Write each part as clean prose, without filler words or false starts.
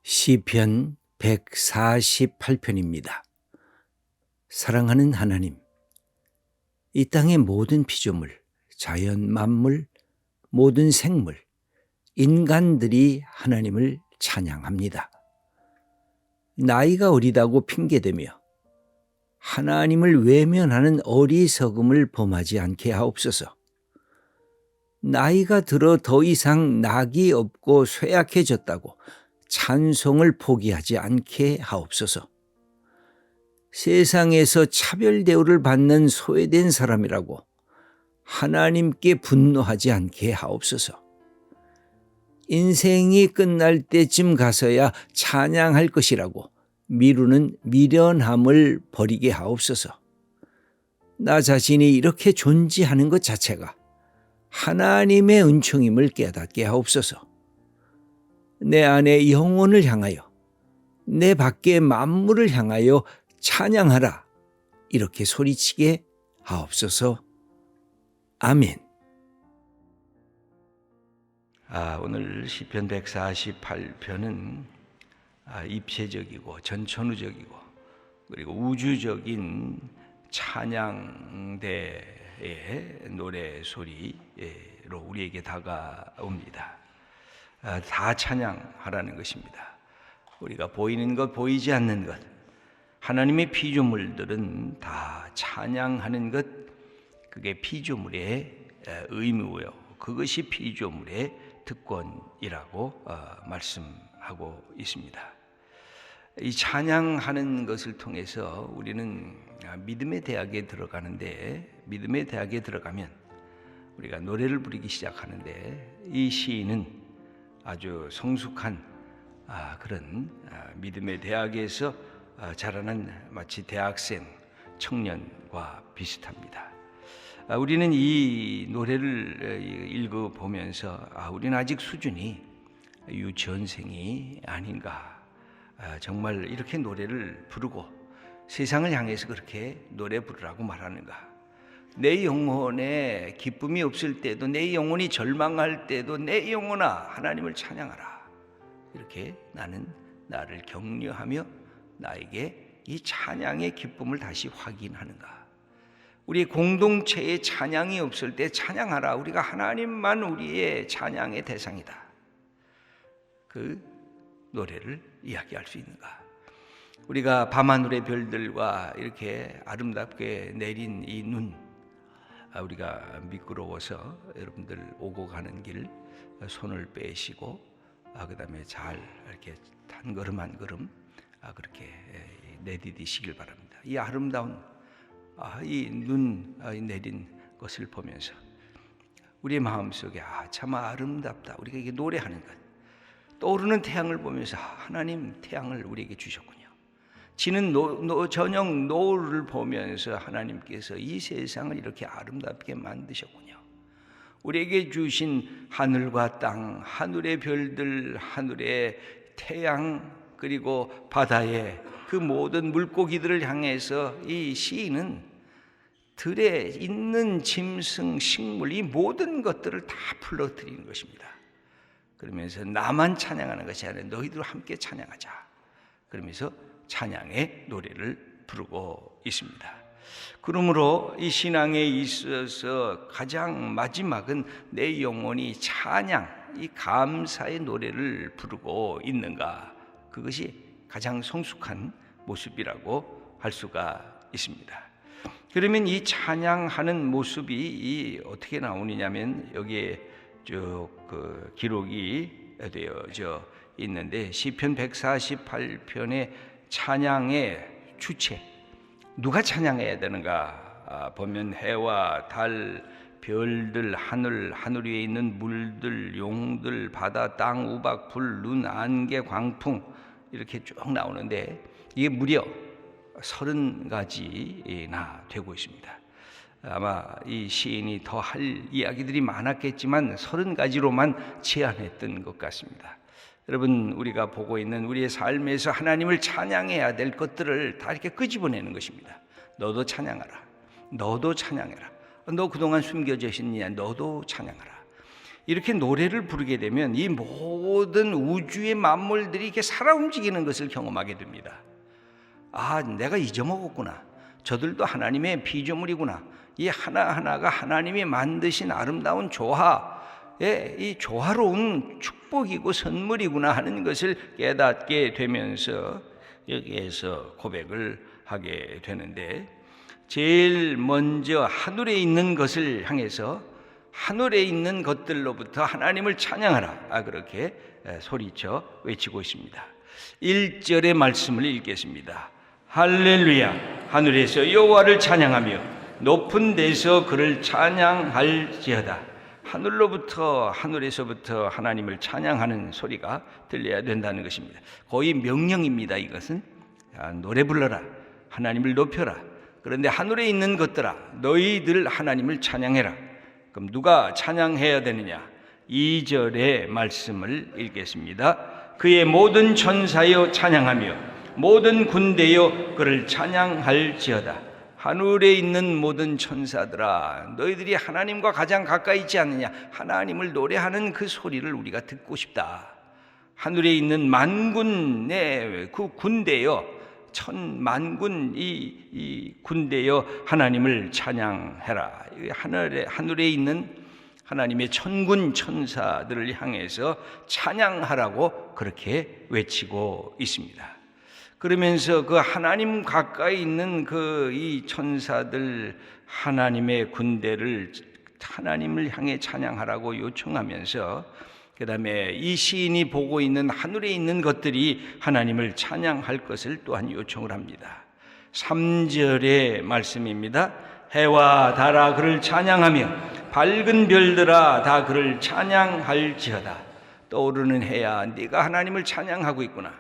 시편 148편입니다. 사랑하는 하나님, 이 땅의 모든 피조물, 자연 만물, 모든 생물, 인간들이 하나님을 찬양합니다. 나이가 어리다고 핑계대며 하나님을 외면하는 어리석음을 범하지 않게 하옵소서. 나이가 들어 더 이상 낙이 없고 쇠약해졌다고 찬송을 포기하지 않게 하옵소서. 세상에서 차별 대우를 받는 소외된 사람이라고 하나님께 분노하지 않게 하옵소서. 인생이 끝날 때쯤 가서야 찬양할 것이라고 미루는 미련함을 버리게 하옵소서. 나 자신이 이렇게 존재하는 것 자체가 하나님의 은총임을 깨닫게 하옵소서. 내 안에 영혼을 향하여, 내 밖의 만물을 향하여 찬양하라, 이렇게 소리치게 하옵소서. 아멘. 오늘 시편 148편은 입체적이고 전천후적이고 그리고 우주적인 찬양대의 노래 소리로 우리에게 다가옵니다. 다 찬양하라는 것입니다. 우리가 보이는 것, 보이지 않는 것, 하나님의 피조물들은 다 찬양하는 것, 그게 피조물의 의무요, 그것이 피조물의 특권이라고 말씀하고 있습니다. 이 찬양하는 것을 통해서 우리는 믿음의 대학에 들어가는데, 믿음의 대학에 들어가면 우리가 노래를 부르기 시작하는데, 이 시인은 아주 성숙한 그런 믿음의 대학에서 자라난 마치 대학생, 청년과 비슷합니다. 우리는 이 노래를 읽어보면서 우리는 아직 수준이 유치원생이 아닌가, 정말 이렇게 노래를 부르고 세상을 향해서 그렇게 노래 부르라고 말하는가, 내 영혼에 기쁨이 없을 때도, 내 영혼이 절망할 때도 내 영혼아 하나님을 찬양하라, 이렇게 나는 나를 격려하며 나에게 이 찬양의 기쁨을 다시 확인하는가. 우리 공동체에 찬양이 없을 때 찬양하라, 우리가 하나님만 우리의 찬양의 대상이다, 그 노래를 이야기할 수 있는가. 우리가 밤하늘의 별들과 이렇게 아름답게 내린 이 눈, 우리가 미끄러워서 여러분들 오고 가는 길 손을 빼시고 그 다음에 잘 이렇게 한 걸음 한 걸음 그렇게 내디디시길 바랍니다. 이 아름다운 이 눈 내린 것을 보면서 우리의 마음속에 참 아름답다, 우리가 이게 노래하는 것, 떠오르는 태양을 보면서 하나님 태양을 우리에게 주셨군요. 지는 저녁 노을을 보면서 하나님께서 이 세상을 이렇게 아름답게 만드셨군요. 우리에게 주신 하늘과 땅, 하늘의 별들, 하늘의 태양, 그리고 바다의 그 모든 물고기들을 향해서 이 시인은 들에 있는 짐승, 식물, 이 모든 것들을 다 불러들이는 것입니다. 그러면서 나만 찬양하는 것이 아니라 너희들 함께 찬양하자, 그러면서 찬양의 노래를 부르고 있습니다. 그러므로 이 신앙에 있어서 가장 마지막은 내 영혼이 찬양, 이 감사의 노래를 부르고 있는가, 그것이 가장 성숙한 모습이라고 할 수가 있습니다. 그러면 이 찬양하는 모습이 어떻게 나오느냐면 여기에 그 기록이 되어져 있는데, 시편 148편의 찬양의 주체, 누가 찬양해야 되는가 보면 해와 달, 별들, 하늘 위에 있는 물들, 용들, 바다, 땅, 우박, 불, 눈, 안개, 광풍, 이렇게 쭉 나오는데 이게 무려 30가지나 되고 있습니다. 아마 이 시인이 더 할 이야기들이 많았겠지만 30가지로만 제한했던 것 같습니다. 여러분, 우리가 보고 있는 우리의 삶에서 하나님을 찬양해야 될 것들을 다 이렇게 끄집어내는 것입니다. 너도 찬양하라, 너도 찬양해라, 너 그동안 숨겨져 있느냐, 너도 찬양하라. 이렇게 노래를 부르게 되면 이 모든 우주의 만물들이 이렇게 살아 움직이는 것을 경험하게 됩니다. 아, 내가 잊어먹었구나. 저들도 하나님의 피조물이구나. 이 하나하나가 하나님이 만드신 아름다운 조화의 이 조화로운 축복이고 선물이구나 하는 것을 깨닫게 되면서 여기에서 고백을 하게 되는데, 제일 먼저 하늘에 있는 것을 향해서 하늘에 있는 것들로부터 하나님을 찬양하라, 그렇게 소리쳐 외치고 있습니다. 1절의 말씀을 읽겠습니다. 할렐루야, 하늘에서 여호와를 찬양하며 높은 데서 그를 찬양할지어다. 하늘에서부터 하나님을 찬양하는 소리가 들려야 된다는 것입니다. 거의 명령입니다. 이것은 노래 불러라, 하나님을 높여라. 그런데 하늘에 있는 것들아, 너희들 하나님을 찬양해라. 그럼 누가 찬양해야 되느냐? 2절의 말씀을 읽겠습니다. 그의 모든 천사여 찬양하며 모든 군대여 그를 찬양할지어다. 하늘에 있는 모든 천사들아, 너희들이 하나님과 가장 가까이 있지 않느냐? 하나님을 노래하는 그 소리를 우리가 듣고 싶다. 하늘에 있는 만군의 그 군대여, 천만군 이 군대여 하나님을 찬양해라. 하늘에 있는 하나님의 천군 천사들을 향해서 찬양하라고 그렇게 외치고 있습니다. 그러면서 그 하나님 가까이 있는 그 이 천사들, 하나님의 군대를 하나님을 향해 찬양하라고 요청하면서, 그 다음에 이 시인이 보고 있는 하늘에 있는 것들이 하나님을 찬양할 것을 또한 요청을 합니다. 3절의 말씀입니다. 해와 달아 그를 찬양하며 밝은 별들아 다 그를 찬양할지어다. 떠오르는 해야, 네가 하나님을 찬양하고 있구나.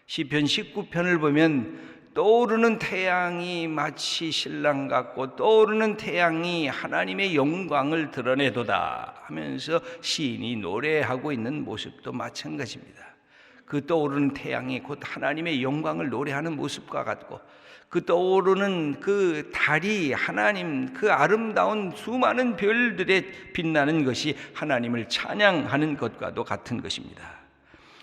시편 19편을 보면 떠오르는 태양이 마치 신랑 같고 떠오르는 태양이 하나님의 영광을 드러내도다 하면서 시인이 노래하고 있는 모습도 마찬가지입니다. 그 떠오르는 태양이 곧 하나님의 영광을 노래하는 모습과 같고, 그 떠오르는 그 달이 하나님, 그 아름다운 수많은 별들에 빛나는 것이 하나님을 찬양하는 것과도 같은 것입니다.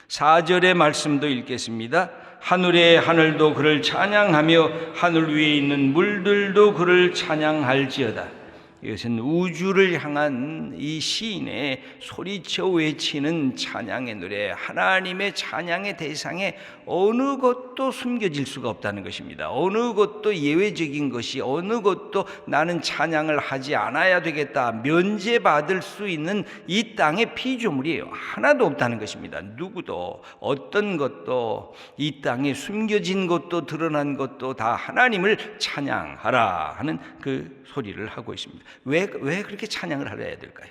4절의 말씀도 읽겠습니다. 하늘의 하늘도 그를 찬양하며 하늘 위에 있는 물들도 그를 찬양할지어다. 이것은 우주를 향한 이 시인의 소리쳐 외치는 찬양의 노래, 하나님의 찬양의 대상에 어느 것도 숨겨질 수가 없다는 것입니다. 어느 것도 예외적인 것이, 어느 것도 나는 찬양을 하지 않아야 되겠다, 면제받을 수 있는 이 땅의 피조물이에요. 하나도 없다는 것입니다. 누구도, 어떤 것도, 이 땅에 숨겨진 것도 드러난 것도 다 하나님을 찬양하라 하는 그 소리를 하고 있습니다. 왜 그렇게 찬양을 하려야 될까요?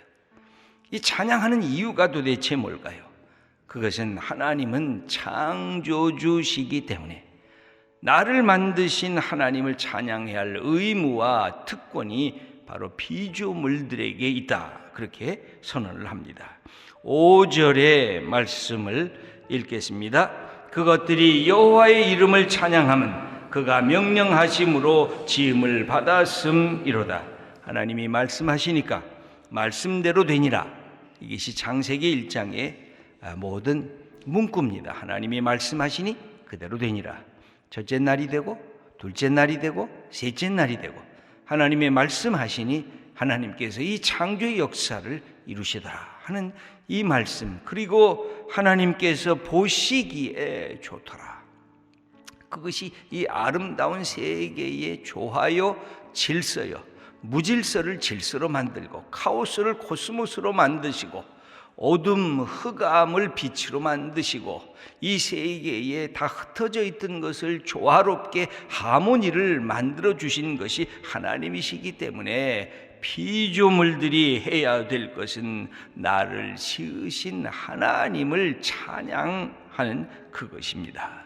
이 찬양하는 이유가 도대체 뭘까요? 그것은 하나님은 창조주시기 때문에 나를 만드신 하나님을 찬양해야 할 의무와 특권이 바로 피조물들에게 있다, 그렇게 선언을 합니다. 5절의 말씀을 읽겠습니다. 그것들이 여호와의 이름을 찬양하면 그가 명령하심으로 지음을 받았음이로다. 하나님이 말씀하시니까 말씀대로 되니라. 이것이 창세기 1장의 모든 문구입니다. 하나님이 말씀하시니 그대로 되니라. 첫째 날이 되고 둘째 날이 되고 셋째 날이 되고, 하나님의 말씀하시니 하나님께서 이 창조의 역사를 이루시더라 하는 이 말씀, 그리고 하나님께서 보시기에 좋더라. 그것이 이 아름다운 세계의 조화요 질서요, 무질서를 질서로 만들고 카오스를 코스모스로 만드시고 어둠 흑암을 빛으로 만드시고 이 세계에 다 흩어져 있던 것을 조화롭게 하모니를 만들어 주신 것이 하나님이시기 때문에 피조물들이 해야 될 것은 나를 지으신 하나님을 찬양하는 그것입니다.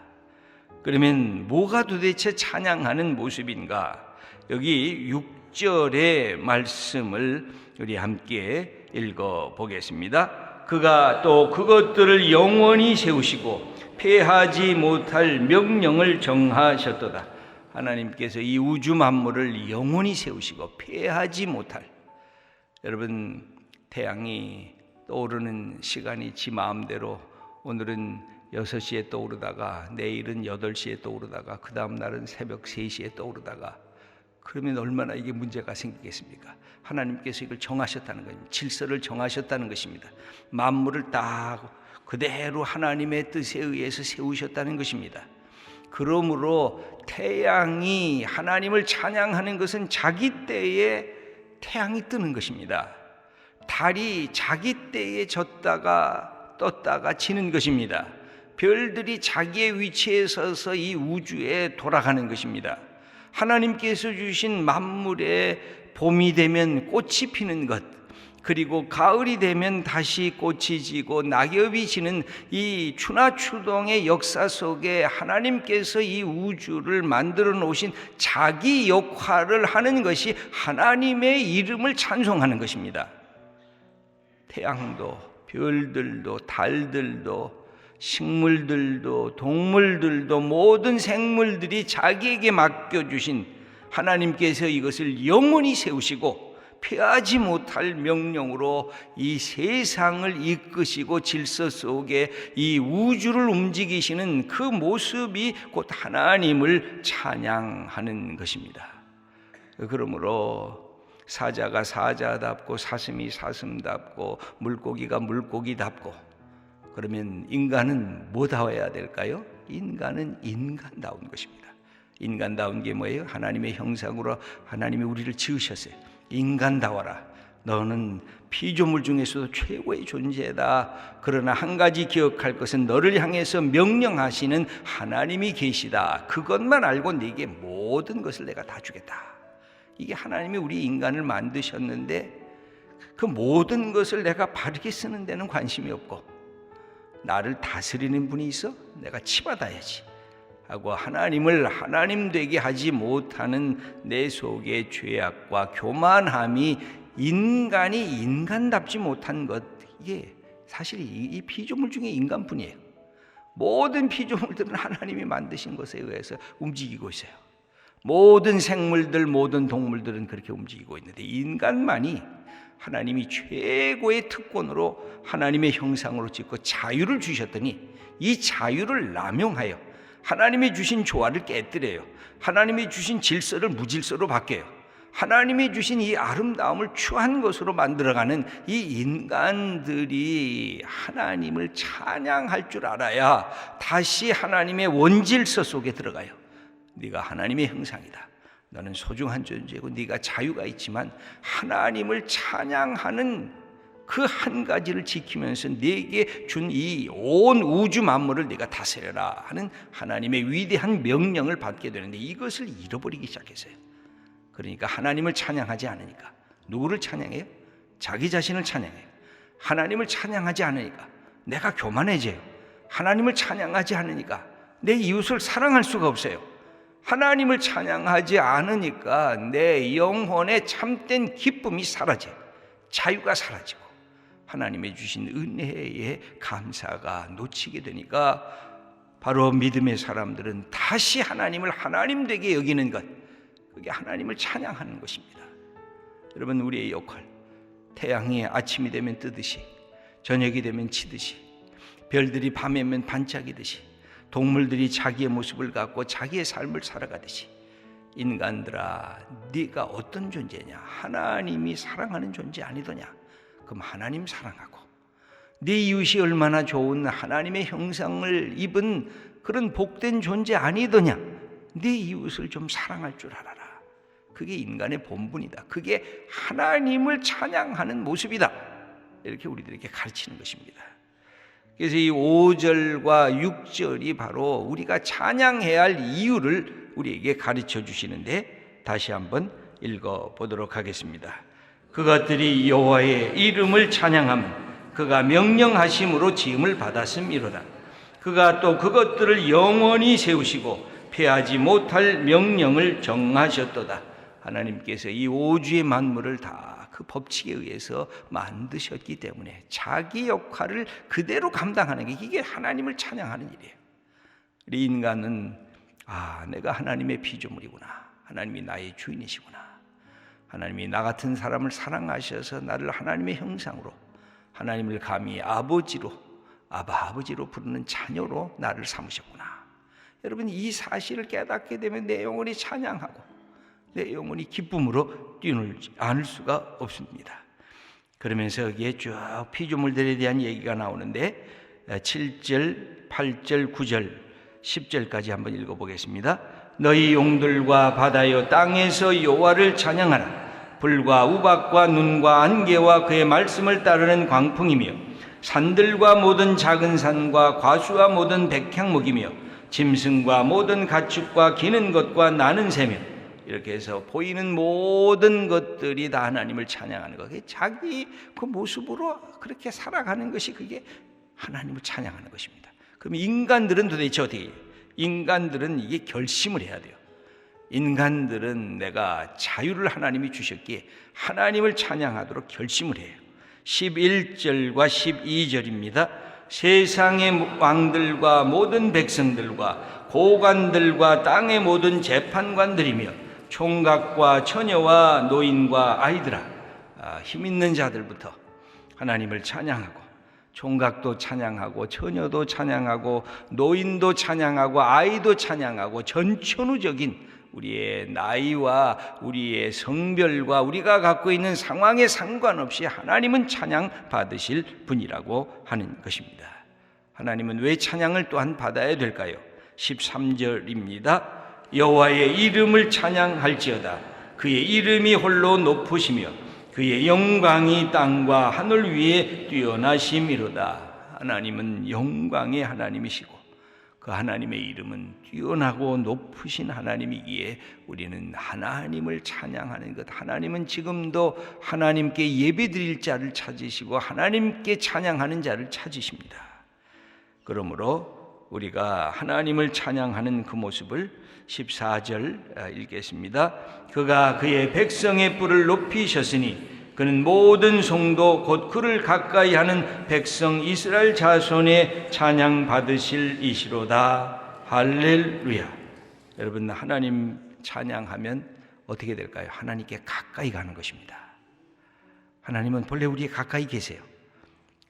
그러면 뭐가 도대체 찬양하는 모습인가? 여기 6절의 말씀을 우리 함께 읽어보겠습니다. 그가 또 그것들을 영원히 세우시고 폐하지 못할 명령을 정하셨도다. 하나님께서 이 우주 만물을 영원히 세우시고 폐하지 못할, 여러분 태양이 떠오르는 시간이 지 마음대로 오늘은 6시에 떠오르다가 내일은 8시에 떠오르다가 그 다음 날은 새벽 3시에 떠오르다가 그러면 얼마나 이게 문제가 생기겠습니까? 하나님께서 이걸 정하셨다는 겁니다. 질서를 정하셨다는 것입니다. 만물을 딱 그대로 하나님의 뜻에 의해서 세우셨다는 것입니다. 그러므로 태양이 하나님을 찬양하는 것은 자기 때에 태양이 뜨는 것입니다. 달이 자기 때에 졌다가 떴다가 지는 것입니다. 별들이 자기의 위치에 서서 이 우주에 돌아가는 것입니다. 하나님께서 주신 만물에 봄이 되면 꽃이 피는 것, 그리고 가을이 되면 다시 꽃이 지고 낙엽이 지는 이 추나추동의 역사 속에 하나님께서 이 우주를 만들어 놓으신 자기 역할을 하는 것이 하나님의 이름을 찬송하는 것입니다. 태양도 별들도 달들도 식물들도 동물들도 모든 생물들이 자기에게 맡겨주신 하나님께서 이것을 영원히 세우시고 피하지 못할 명령으로 이 세상을 이끄시고 질서 속에 이 우주를 움직이시는 그 모습이 곧 하나님을 찬양하는 것입니다. 그러므로 사자가 사자답고 사슴이 사슴답고 물고기가 물고기답고, 그러면 인간은 뭐다워야 될까요? 인간은 인간다운 것입니다. 인간다운 게 뭐예요? 하나님의 형상으로 하나님이 우리를 지으셨어요. 인간다워라. 너는 피조물 중에서도 최고의 존재다. 그러나 한 가지 기억할 것은 너를 향해서 명령하시는 하나님이 계시다. 그것만 알고 네게 모든 것을 내가 다 주겠다. 이게 하나님이 우리 인간을 만드셨는데 그 모든 것을 내가 바르게 쓰는 데는 관심이 없고, 나를 다스리는 분이 있어? 내가 치받아야지 하고 하나님을 하나님 되게 하지 못하는 내 속의 죄악과 교만함이 인간이 인간답지 못한 것, 이게 사실 이 피조물 중에 인간뿐이에요. 모든 피조물들은 하나님이 만드신 것에 의해서 움직이고 있어요. 모든 생물들, 모든 동물들은 그렇게 움직이고 있는데 인간만이 하나님이 최고의 특권으로 하나님의 형상으로 짓고 자유를 주셨더니 이 자유를 남용하여 하나님이 주신 조화를 깨뜨려요. 하나님이 주신 질서를 무질서로 바뀌어요. 하나님이 주신 이 아름다움을 추한 것으로 만들어가는 이 인간들이 하나님을 찬양할 줄 알아야 다시 하나님의 원질서 속에 들어가요. 네가 하나님의 형상이다. 너는 소중한 존재고 네가 자유가 있지만 하나님을 찬양하는 그 한 가지를 지키면서 네게 준 이 온 우주 만물을 네가 다스려라 하는 하나님의 위대한 명령을 받게 되는데 이것을 잃어버리기 시작했어요. 그러니까 하나님을 찬양하지 않으니까 누구를 찬양해요? 자기 자신을 찬양해요. 하나님을 찬양하지 않으니까 내가 교만해져요. 하나님을 찬양하지 않으니까 내 이웃을 사랑할 수가 없어요. 하나님을 찬양하지 않으니까 내 영혼의 참된 기쁨이 사라져요. 자유가 사라지고 하나님의 주신 은혜에 감사가 놓치게 되니까 바로 믿음의 사람들은 다시 하나님을 하나님 되게 여기는 것, 그게 하나님을 찬양하는 것입니다. 여러분, 우리의 역할, 태양이 아침이 되면 뜨듯이 저녁이 되면 지듯이 별들이 밤에면 반짝이듯이 동물들이 자기의 모습을 갖고 자기의 삶을 살아가듯이 인간들아, 네가 어떤 존재냐? 하나님이 사랑하는 존재 아니더냐? 그럼 하나님 사랑하고 네 이웃이 얼마나 좋은 하나님의 형상을 입은 그런 복된 존재 아니더냐? 네 이웃을 좀 사랑할 줄 알아라. 그게 인간의 본분이다. 그게 하나님을 찬양하는 모습이다. 이렇게 우리들에게 가르치는 것입니다. 그래서 이 5절과 6절이 바로 우리가 찬양해야 할 이유를 우리에게 가르쳐 주시는데 다시 한번 읽어보도록 하겠습니다. 그것들이 여호와의 이름을 찬양하면 그가 명령하심으로 지음을 받았음이로다. 그가 또 그것들을 영원히 세우시고 패하지 못할 명령을 정하셨도다. 하나님께서 이 5주의 만물을 다 그 법칙에 의해서 만드셨기 때문에 자기 역할을 그대로 감당하는 게 이게 하나님을 찬양하는 일이에요. 우리 인간은 내가 하나님의 피조물이구나. 하나님이 나의 주인이시구나. 하나님이 나 같은 사람을 사랑하셔서 나를 하나님의 형상으로 하나님을 감히 아버지로, 아버지로 부르는 자녀로 나를 삼으셨구나. 여러분, 이 사실을 깨닫게 되면 내 영혼이 찬양하고 내 영혼이 기쁨으로 뛰놀지 않을 수가 없습니다. 그러면서 여기에 쭉 피조물들에 대한 얘기가 나오는데 7절, 8절, 9절, 10절까지 한번 읽어보겠습니다. 너희 용들과 바다여 땅에서 여호와를 찬양하라. 불과 우박과 눈과 안개와 그의 말씀을 따르는 광풍이며 산들과 모든 작은 산과 과수와 모든 백향목이며 짐승과 모든 가축과 기는 것과 나는 새며, 이렇게 해서 보이는 모든 것들이 다 하나님을 찬양하는 것. 자기 그 모습으로 그렇게 살아가는 것이 그게 하나님을 찬양하는 것입니다. 그럼 인간들은 도대체 어떻게 해요? 인간들은 이게 결심을 해야 돼요. 인간들은 내가 자유를 하나님이 주셨기에 하나님을 찬양하도록 결심을 해요. 11절과 12절입니다. 세상의 왕들과 모든 백성들과 고관들과 땅의 모든 재판관들이며 총각과 처녀와 노인과 아이들아, 힘 있는 자들부터 하나님을 찬양하고, 총각도 찬양하고 처녀도 찬양하고 노인도 찬양하고 아이도 찬양하고, 전천후적인 우리의 나이와 우리의 성별과 우리가 갖고 있는 상황에 상관없이 하나님은 찬양 받으실 분이라고 하는 것입니다. 하나님은 왜 찬양을 또한 받아야 될까요? 13절입니다. 여호와의 이름을 찬양할지어다. 그의 이름이 홀로 높으시며 그의 영광이 땅과 하늘 위에 뛰어나심이로다. 하나님은 영광의 하나님이시고 그 하나님의 이름은 뛰어나고 높으신 하나님이기에 우리는 하나님을 찬양하는 것, 하나님은 지금도 하나님께 예배드릴 자를 찾으시고 하나님께 찬양하는 자를 찾으십니다. 그러므로 우리가 하나님을 찬양하는 그 모습을 14절 읽겠습니다. 그가 그의 백성의 뿔을 높이셨으니 그는 모든 성도 곧 그를 가까이 하는 백성 이스라엘 자손의 찬양 받으실 이시로다. 할렐루야. 여러분, 하나님 찬양하면 어떻게 될까요? 하나님께 가까이 가는 것입니다. 하나님은 본래 우리에 가까이 계세요.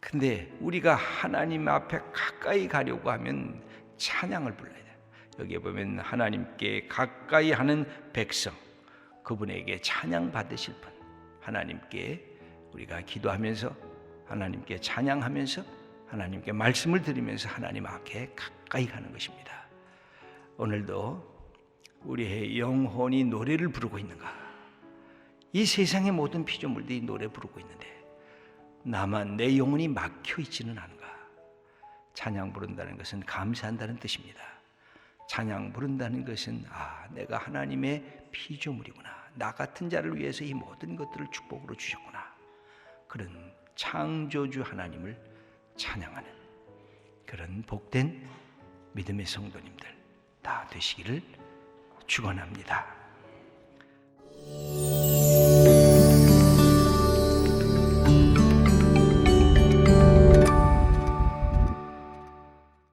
근데 우리가 하나님 앞에 가까이 가려고 하면 찬양을 불러야 돼요. 여기에 보면 하나님께 가까이 하는 백성, 그분에게 찬양 받으실 분, 하나님께 우리가 기도하면서 하나님께 찬양하면서 하나님께 말씀을 드리면서 하나님 앞에 가까이 가는 것입니다. 오늘도 우리의 영혼이 노래를 부르고 있는가? 이 세상의 모든 피조물들이 노래 부르고 있는데 나만, 내 영혼이 막혀 있지는 않은가? 찬양 부른다는 것은 감사한다는 뜻입니다. 찬양 부른다는 것은 내가 하나님의 피조물이구나, 나 같은 자를 위해서 이 모든 것들을 축복으로 주셨구나, 그런 창조주 하나님을 찬양하는 그런 복된 믿음의 성도님들 다 되시기를 축원합니다.